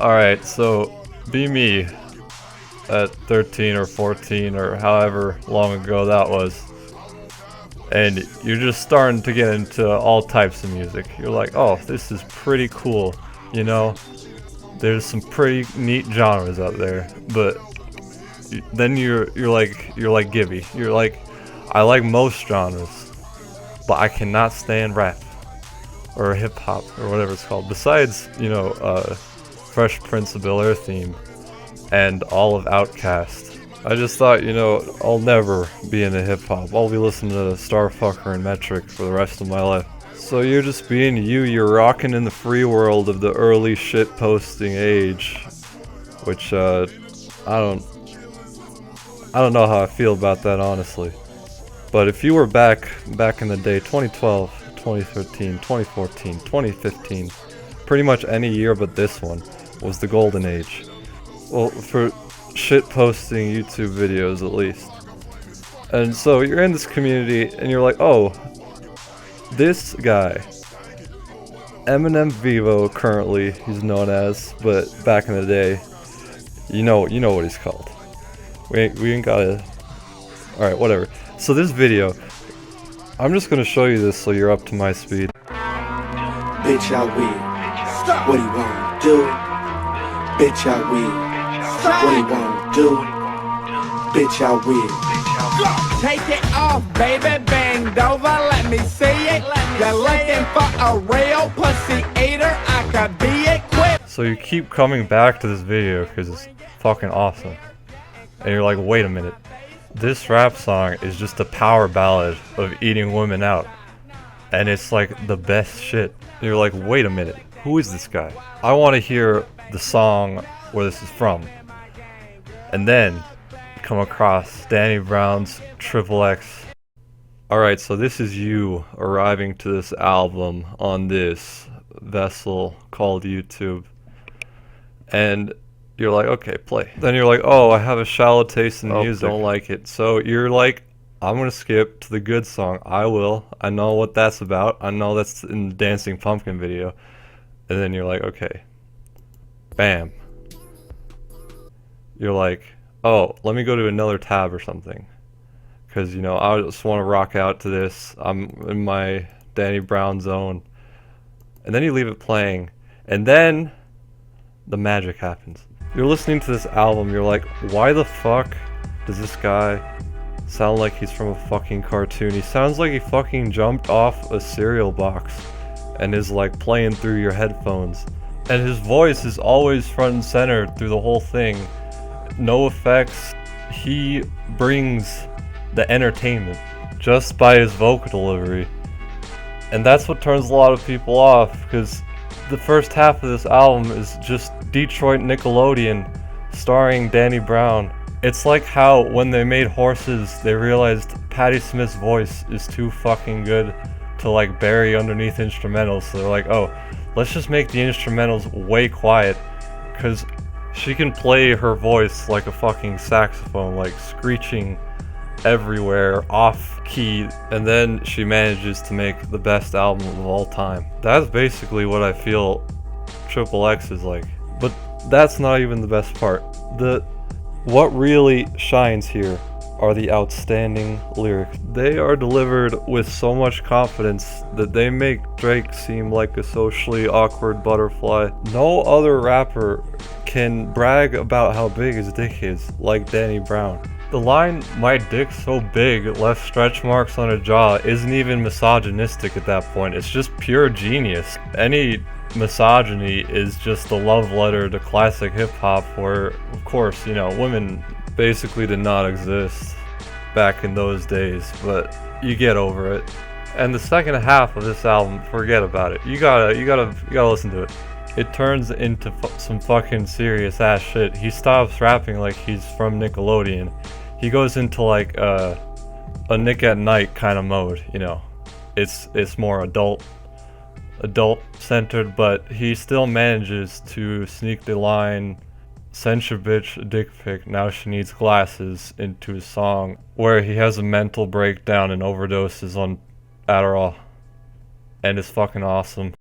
Alright, so be me at 13 or 14 or however long ago that was. And you're just starting to get into all types of music. You're like, oh, this is pretty cool, you know? There's some pretty neat genres out there, but then you're like Gibby. You're like, I like most genres, but I cannot stand rap or hip hop or whatever it's called. Besides, Fresh Prince of Bel-Air theme and all of Outkast. I just thought, I'll never be into hip hop. I'll be listening to Starfucker and Metric for the rest of my life. So you're just being you. You're rocking in the free world of the early shit posting age, which I don't know how I feel about that, honestly. But if you were back in the day, 2012, 2013, 2014, 2015, pretty much any year but this one was the golden age. Well, for shit posting YouTube videos at least. And so you're in this community and you're like, oh, this guy, Eminem Vivo currently he's known as, but back in the day, you know what he's called. We ain't gotta. Alright, whatever. So this video, I'm just gonna show you this so you're up to my speed. Bitch, I will. What do you want to do? Bitch, I will. What do you want to do? Bitch, I will. Take it off, baby, banged over, let me see it. You're looking for a real pussy eater, I could be it quick. So you keep coming back to this video because it's fucking awesome. And you're like, wait a minute. This rap song is just a power ballad of eating women out. And it's like the best shit. You're like, wait a minute, who is this guy? I want to hear the song where this is from. And then come across Danny Brown's XXX. Alright, so this is you arriving to this album on this vessel called YouTube. And you're like, okay, play. Then you're like, oh, I have a shallow taste in music. Don't like it. So you're like, I'm gonna skip to the good song. I will. I know what that's about. I know that's in the Dancing Pumpkin video. And then you're like, okay. Bam. You're like, oh, let me go to another tab or something. Because, I just want to rock out to this. I'm in my Danny Brown zone. And then you leave it playing. And then the magic happens. You're listening to this album. You're like, why the fuck does this guy sound like he's from a fucking cartoon? He sounds like he fucking jumped off a cereal box and is like playing through your headphones. And his voice is always front and center through the whole thing. No effects. He brings the entertainment just by his vocal delivery. And that's what turns a lot of people off, because the first half of this album is just Detroit Nickelodeon starring Danny Brown. It's like how when they made Horses, they realized Patti Smith's voice is too fucking good to like bury underneath instrumentals. So they're like, oh, let's just make the instrumentals way quiet, because she can play her voice like a fucking saxophone, like screeching everywhere, off key, and then she manages to make the best album of all time. That's basically what I feel XXX is like. But that's not even the best part. What really shines here are the outstanding lyrics. They are delivered with so much confidence that they make Drake seem like a socially awkward butterfly. No other rapper can brag about how big his dick is like Danny Brown. The line, "my dick's so big, left stretch marks on her jaw," isn't even misogynistic at that point. It's just pure genius. Any misogyny is just the love letter to classic hip-hop where, of course, women basically did not exist back in those days, but you get over it. And the second half of this album, forget about it. You gotta listen to it. It turns into some fucking serious ass shit. He stops rapping like he's from Nickelodeon. He goes into like a Nick at Night kind of mode, It's more adult centered, but he still manages to sneak the line, "Send your bitch a dick pic, now she needs glasses," into a song where he has a mental breakdown and overdoses on Adderall. And it's fucking awesome.